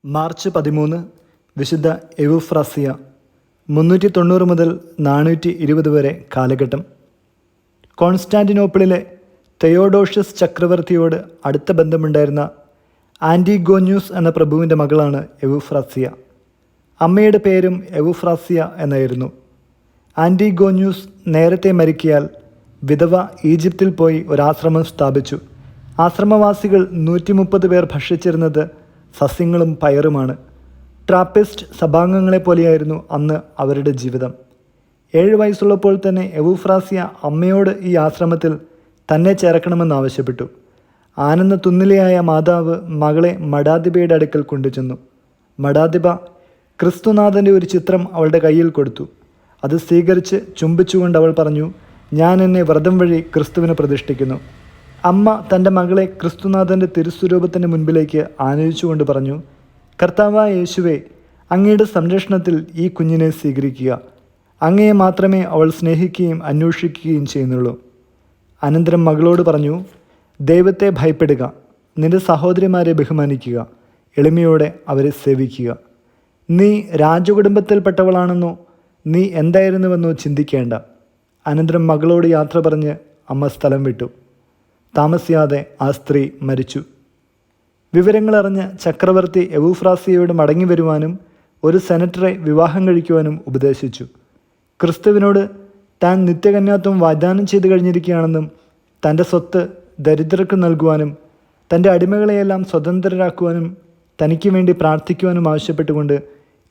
March 13 വിശുദ്ധ എവുഫ്രാസിയ 390 മുതൽ 420 വരെ കാലഘട്ടം. കോൺസ്റ്റാന്റിനോപ്പിളിലെ തെയോഡോഷ്യസ് ചക്രവർത്തിയോട് അടുത്ത ബന്ധമുണ്ടായിരുന്ന ആൻറ്റിഗോന്യൂസ് എന്ന പ്രഭുവിൻ്റെ മകളാണ് എവുഫ്രാസിയ. അമ്മയുടെ പേരും എവുഫ്രാസിയ എന്നായിരുന്നു. ആൻറ്റിഗോന്യൂസ് നേരത്തെ മരിക്കയാൽ വിധവ ഈജിപ്തിൽ പോയി ഒരാശ്രമം സ്ഥാപിച്ചു. ആശ്രമവാസികൾ 130 പേർ ഭക്ഷിച്ചിരുന്നത് സസ്യങ്ങളും പയറുമാണ്. ട്രാപ്പിസ്റ്റ് സഭാംഗങ്ങളെപ്പോലെയായിരുന്നു അന്ന് അവരുടെ ജീവിതം. 7 വയസ്സുള്ളപ്പോൾ തന്നെ എവുഫ്രാസിയ അമ്മയോട് ഈ ആശ്രമത്തിൽ തന്നെ ചേർക്കണമെന്ന് ആവശ്യപ്പെട്ടു. ആനന്ദ തുന്നിലയായ മാതാവ് മകളെ മഠാധിപയുടെ അടുക്കൽ കൊണ്ടുചെന്നു. മഠാധിപ ക്രിസ്തുനാഥൻ്റെ ഒരു ചിത്രം അവളുടെ കയ്യിൽ കൊടുത്തു. അത് സ്വീകരിച്ച് ചുംബിച്ചുകൊണ്ട് അവൾ പറഞ്ഞു, "ഞാൻ എന്നെ വ്രതം വഴി ക്രിസ്തുവിനെ പ്രതിഷ്ഠിക്കുന്നു." അമ്മ തൻ്റെ മകളെ ക്രിസ്തുനാഥൻ്റെ തിരുസ്വരൂപത്തിൻ്റെ മുൻപിലേക്ക് ആനയിച്ചുകൊണ്ട് പറഞ്ഞു, "കർത്താവായ യേശുവേ, അങ്ങയുടെ സംരക്ഷണത്തിൽ ഈ കുഞ്ഞിനെ സ്വീകരിക്കുക. അങ്ങയെ മാത്രമേ അവൾ സ്നേഹിക്കുകയും അന്വേഷിക്കുകയും ചെയ്യുന്നുള്ളൂ." അനന്തരം മകളോട് പറഞ്ഞു, "ദൈവത്തെ ഭയപ്പെടുക, നിന്റെ സഹോദരിമാരെ ബഹുമാനിക്കുക, എളിമയോടെ അവരെ സേവിക്കുക. നീ രാജകുടുംബത്തിൽപ്പെട്ടവളാണെന്നോ നീ എന്തായിരുന്നുവെന്നോ ചിന്തിക്കേണ്ട." അനന്തരം മകളോട് യാത്ര പറഞ്ഞ് അമ്മ സ്ഥലം വിട്ടു. താമസിയാതെ ആ സ്ത്രീ മരിച്ചു. വിവരങ്ങളറിഞ്ഞ് ചക്രവർത്തി എവുഫ്രാസിയയോട് മടങ്ങി വരുവാനും ഒരു സെനറ്ററെ വിവാഹം കഴിക്കുവാനും ഉപദേശിച്ചു. ക്രിസ്തുവിനോട് താൻ നിത്യകന്യാത്വം വാഗ്ദാനം ചെയ്തു കഴിഞ്ഞിരിക്കുകയാണെന്നും തൻ്റെ സ്വത്ത് ദരിദ്രർക്ക് നൽകുവാനും തൻ്റെ അടിമകളെയെല്ലാം സ്വതന്ത്രരാക്കുവാനും തനിക്ക് വേണ്ടി പ്രാർത്ഥിക്കുവാനും ആവശ്യപ്പെട്ടുകൊണ്ട്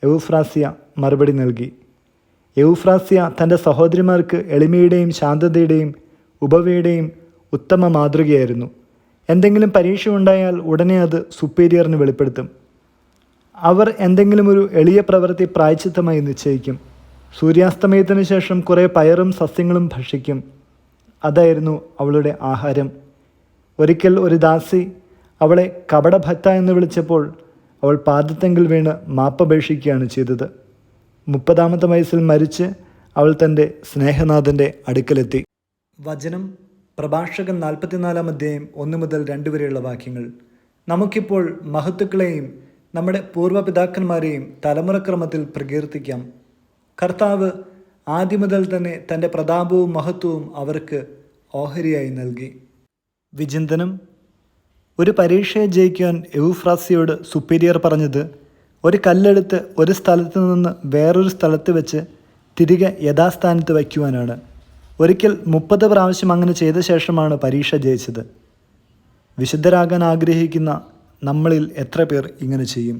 എവുഫ്രാസിയ മറുപടി നൽകി. എവുഫ്രാസിയ തൻ്റെ സഹോദരിമാർക്ക് എളിമയുടെയും ശാന്തതയുടെയും ഉപവയുടെയും ഉത്തമ മാതൃകയായിരുന്നു. എന്തെങ്കിലും പരീക്ഷ ഉണ്ടായാൽ ഉടനെ അത് സുപ്പീരിയറിന് വെളിപ്പെടുത്തും. അവർ എന്തെങ്കിലും ഒരു എളിയ പ്രവൃത്തി പ്രായശ്ചിത്തമായി നിശ്ചയിക്കും. സൂര്യാസ്തമയത്തിന് ശേഷം കുറേ പയറും സസ്യങ്ങളും ഭക്ഷിക്കും. അതായിരുന്നു അവളുടെ ആഹാരം. ഒരിക്കൽ ഒരു ദാസി അവളെ കപടഭക്ത എന്ന് വിളിച്ചപ്പോൾ അവൾ പാദത്തെങ്കിൽ വീണ് മാപ്പപേക്ഷിക്കുകയാണ് ചെയ്തത്. 30-ാമത്തെ വയസ്സിൽ മരിച്ച് അവൾ തൻ്റെ സ്നേഹനാഥൻ്റെ അടുക്കലെത്തി. വചനം പ്രഭാഷകൻ 44-ാം അധ്യായം 1 മുതൽ 2 വരെയുള്ള വാക്യങ്ങൾ. നമുക്കിപ്പോൾ മഹത്തുക്കളെയും നമ്മുടെ പൂർവ്വപിതാക്കന്മാരെയും തലമുറക്രമത്തിൽ പ്രകീർത്തിക്കാം. കർത്താവ് ആദ്യം മുതൽ തന്നെ തൻ്റെ പ്രതാപവും മഹത്വവും അവർക്ക് ഓഹരിയായി നൽകി. വിചിന്തനം. ഒരു പരീക്ഷയെ ജയിക്കാൻ എവുഫ്രാസിയോട് സുപ്പീരിയർ പറഞ്ഞത് ഒരു കല്ലെടുത്ത് ഒരു സ്ഥലത്ത് നിന്ന് വേറൊരു സ്ഥലത്ത് വെച്ച് തിരികെ യഥാസ്ഥാനത്ത് വയ്ക്കുവാനാണ്. ഒരിക്കൽ 30 പ്രാവശ്യം അങ്ങനെ ചെയ്ത ശേഷമാണ് പരീക്ഷ ജയിച്ചത്. വിശുദ്ധരാകാൻ ആഗ്രഹിക്കുന്ന നമ്മളിൽ എത്ര പേർ ഇങ്ങനെ ചെയ്യും?